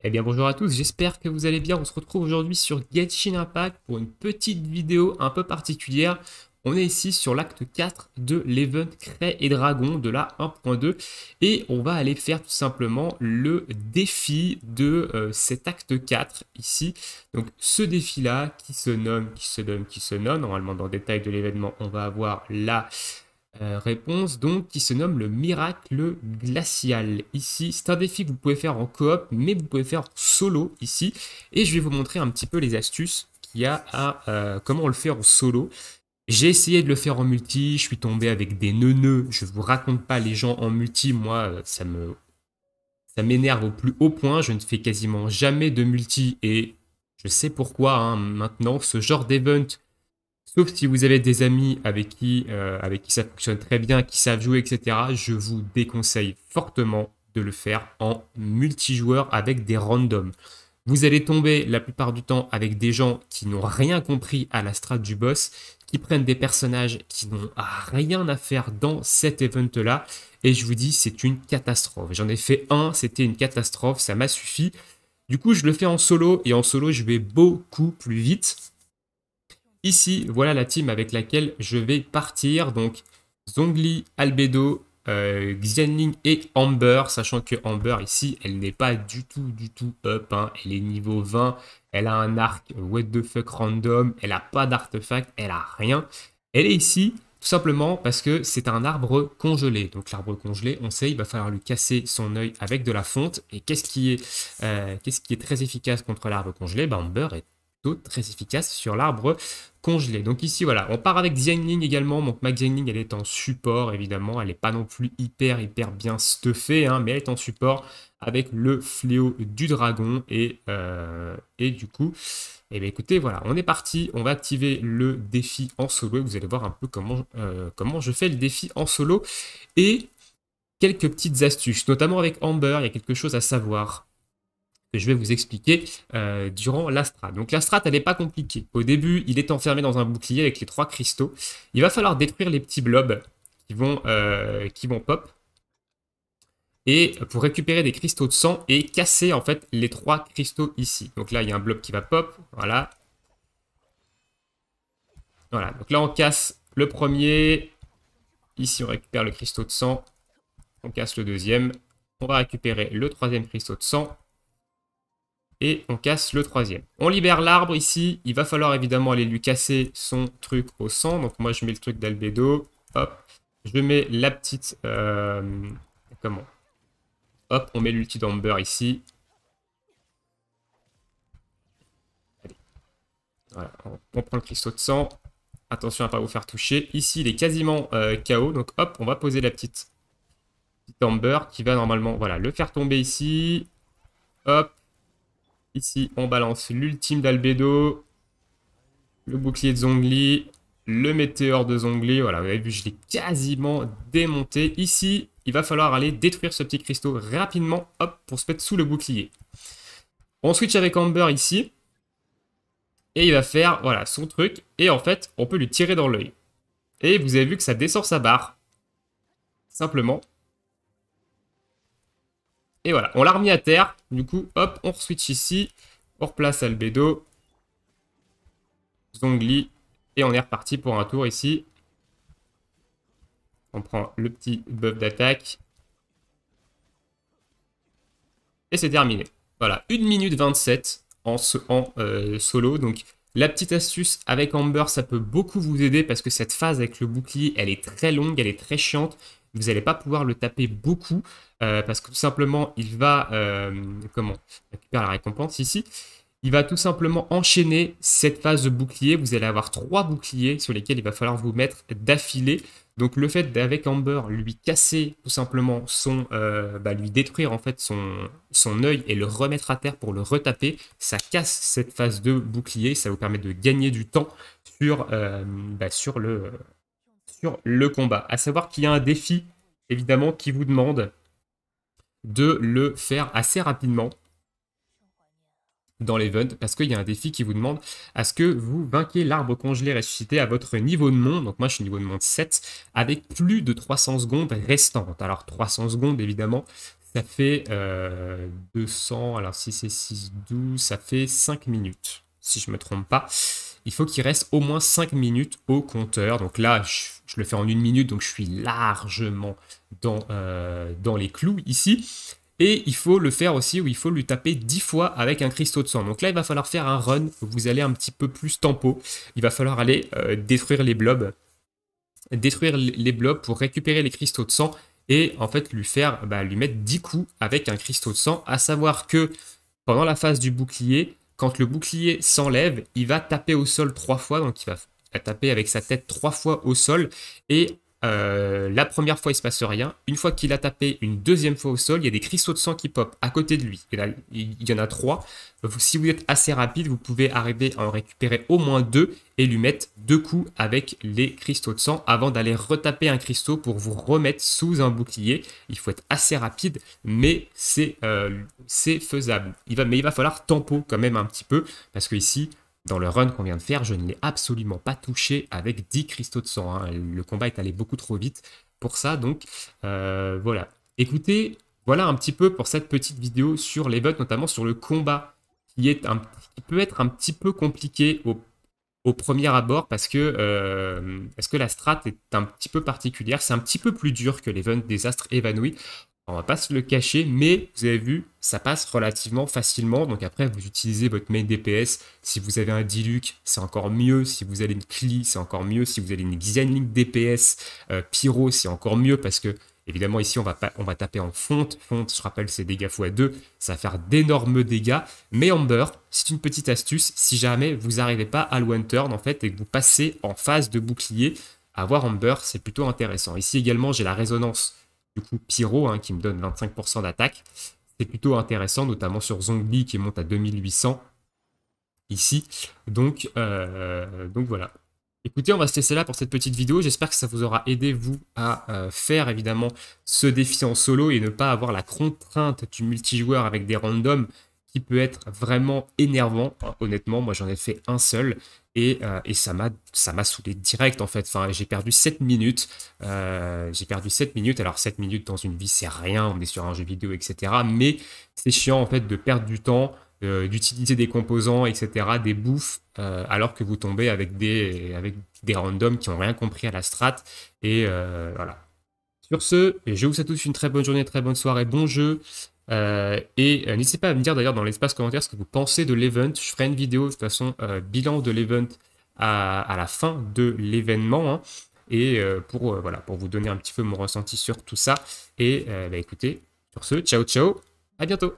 Eh bien bonjour à tous, j'espère que vous allez bien. On se retrouve aujourd'hui sur Genshin Impact pour une petite vidéo un peu particulière. On est ici sur l'acte 4 de l'event Craie et Dragon de la 1.2 et on va aller faire tout simplement le défi de cet acte 4 ici. Donc ce défi-là qui se nomme, normalement dans le détail de l'événement on va avoir la réponse donc qui se nomme le miracle glacial. Ici, c'est un défi que vous pouvez faire en coop, mais vous pouvez faire solo ici. Et je vais vous montrer un petit peu les astuces qu'il y a à comment on le fait en solo. J'ai essayé de le faire en multi, je suis tombé avec des neuneux. Je vous raconte pas les gens en multi, moi ça m'énerve au plus haut point. Je ne fais quasiment jamais de multi et je sais pourquoi hein, maintenant ce genre d'event. Sauf si vous avez des amis avec qui ça fonctionne très bien, qui savent jouer, etc. Je vous déconseille fortement de le faire en multijoueur avec des randoms. Vous allez tomber la plupart du temps avec des gens qui n'ont rien compris à la strat du boss, qui prennent des personnages qui n'ont rien à faire dans cet event-là. Et je vous dis, c'est une catastrophe. J'en ai fait un, c'était une catastrophe, ça m'a suffi. Du coup, je le fais en solo, et en solo, je vais beaucoup plus vite. Ici, voilà la team avec laquelle je vais partir. Donc, Zhongli, Albedo, Xianling et Amber. Sachant que Amber, ici, elle n'est pas du tout up. Hein. Elle est niveau 20. Elle a un arc what the fuck random. Elle n'a pas d'artefact. Elle a rien. Elle est ici tout simplement parce que c'est un arbre congelé. Donc, l'arbre congelé, on sait, il va falloir lui casser son œil avec de la fonte. Et qu'est-ce qui est très efficace contre l'arbre congelé? Ben, Amber est très efficace sur l'arbre congelé. Donc ici, voilà, on part avec Xiangling également. Donc ma Xiangling, elle est en support, évidemment. Elle n'est pas non plus hyper bien stuffée, hein, mais elle est en support avec le fléau du dragon. Et du coup, eh bien, écoutez, voilà, on est parti. On va activer le défi en solo. Et vous allez voir un peu comment je fais le défi en solo. Et quelques petites astuces, notamment avec Amber, il y a quelque chose à savoir que je vais vous expliquer durant la strat. Donc la strat, elle n'est pas compliquée. Au début, il est enfermé dans un bouclier avec les 3 cristaux. Il va falloir détruire les petits blobs qui vont pop. Et pour récupérer des cristaux de sang et casser en fait les 3 cristaux ici. Donc là, il y a un blob qui va pop. Voilà. Voilà. Donc là, on casse le premier. Ici, on récupère le cristaux de sang. On casse le deuxième. On va récupérer le troisième cristaux de sang. Et on casse le troisième. On libère l'arbre ici. Il va falloir évidemment aller lui casser son truc au sang. Donc moi, je mets le truc d'Albedo. Hop. Je mets la petite... comment? Hop, on met l'ulti d'Amber ici. Allez. Voilà, on prend le cristaux de sang. Attention à ne pas vous faire toucher. Ici, il est quasiment KO. Donc hop, on va poser la petite Amber qui va normalement voilà, le faire tomber ici. Hop. Ici, on balance l'ultime d'Albedo, le bouclier de Zhongli, le météore de Zhongli. Voilà, vous avez vu, je l'ai quasiment démonté. Ici, il va falloir aller détruire ce petit cristaux rapidement, hop, pour se mettre sous le bouclier. On switch avec Amber ici. Et il va faire, voilà, son truc. Et en fait, on peut lui tirer dans l'œil. Et vous avez vu que ça descend sa barre. Simplement. Et voilà, on l'a remis à terre. Du coup, hop, on switch ici. On replace Albedo. Zhongli. Et on est reparti pour un tour ici. On prend le petit buff d'attaque. Et c'est terminé. Voilà, 1 minute 27 en solo. Donc la petite astuce avec Amber, ça peut beaucoup vous aider parce que cette phase avec le bouclier, elle est très longue, elle est très chiante. Vous n'allez pas pouvoir le taper beaucoup parce que tout simplement, il va... comment récupérer la récompense ici. Il va tout simplement enchaîner cette phase de bouclier. Vous allez avoir 3 boucliers sur lesquels il va falloir vous mettre d'affilée. Donc le fait d'avec Amber lui casser tout simplement lui détruire en fait son œil et le remettre à terre pour le retaper, ça casse cette phase de bouclier, ça vous permet de gagner du temps sur le combat. À savoir qu'il y a un défi évidemment qui vous demande de le faire assez rapidement dans l'event parce qu'il y a un défi qui vous demande à ce que vous vainquiez l'arbre congelé ressuscité à votre niveau de monde. Donc moi je suis niveau de monde 7 avec plus de 300 secondes restantes. Alors 300 secondes évidemment Ça fait 200, alors si c'est 6, 12, ça fait 5 minutes, si je ne me trompe pas. Il faut qu'il reste au moins 5 minutes au compteur. Donc là, je le fais en 1 minute, donc je suis largement dans les clous ici. Et il faut le faire aussi où il faut lui taper 10 fois avec un cristaux de sang. Donc là, il va falloir faire un run où vous allez un petit peu plus tempo. Il va falloir aller détruire les blobs. Détruire les blobs pour récupérer les cristaux de sang et en fait lui mettre 10 coups avec un cristaux de sang. À savoir que pendant la phase du bouclier, quand le bouclier s'enlève, il va taper au sol 3 fois. Donc il va taper avec sa tête 3 fois au sol et la première fois, il ne se passe rien. Une fois qu'il a tapé une deuxième fois au sol, il y a des cristaux de sang qui pop à côté de lui. Et là, il y en a 3. Si vous êtes assez rapide, vous pouvez arriver à en récupérer au moins 2 et lui mettre 2 coups avec les cristaux de sang avant d'aller retaper un cristaux pour vous remettre sous un bouclier. Il faut être assez rapide, mais c'est faisable. Mais il va falloir tempo quand même un petit peu parce que ici, dans le run qu'on vient de faire, je ne l'ai absolument pas touché avec 10 cristaux de sang. Hein. Le combat est allé beaucoup trop vite pour ça, donc voilà. Écoutez, voilà un petit peu pour cette petite vidéo sur l'event, notamment sur le combat, qui peut être un petit peu compliqué au premier abord parce que la strat est un petit peu particulière. C'est un petit peu plus dur que l'event des astres évanouis. On va pas se le cacher, mais vous avez vu, ça passe relativement facilement. Donc après, vous utilisez votre main DPS. Si vous avez un Diluc, c'est encore mieux. Si vous avez une Klee, c'est encore mieux. Si vous avez une Xianling DPS, Pyro, c'est encore mieux parce que, évidemment, ici, on va taper en fonte. Fonte, je rappelle, c'est dégâts x2. Ça va faire d'énormes dégâts. Mais Amber, c'est une petite astuce. Si jamais vous n'arrivez pas à le one turn, en fait, et que vous passez en phase de bouclier, avoir Amber, c'est plutôt intéressant. Ici également, j'ai la résonance du coup Pyro qui me donne 25% d'attaque. C'est plutôt intéressant, notamment sur Zhongli qui monte à 2800 ici. Donc voilà. Écoutez, on va se laisser là pour cette petite vidéo. J'espère que ça vous aura aidé, vous, à faire évidemment ce défi en solo et ne pas avoir la contrainte du multijoueur avec des randoms qui peut être vraiment énervant. Honnêtement, moi j'en ai fait un seul et ça m'a saoulé direct en fait. Enfin, j'ai perdu 7 minutes. J'ai perdu 7 minutes. Alors 7 minutes dans une vie, c'est rien. On est sur un jeu vidéo, etc. Mais c'est chiant en fait de perdre du temps, d'utiliser des composants, etc., des bouffes, alors que vous tombez avec des randoms qui n'ont rien compris à la strat. Et voilà. Sur ce, je vous souhaite tous une très bonne journée, très bonne soirée, bon jeu. N'hésitez pas à me dire d'ailleurs dans l'espace commentaire ce que vous pensez de l'event. Je ferai une vidéo de toute façon bilan de l'event à la fin de l'événement. Hein, et voilà, pour vous donner un petit peu mon ressenti sur tout ça. Et écoutez, sur ce, ciao ciao, à bientôt.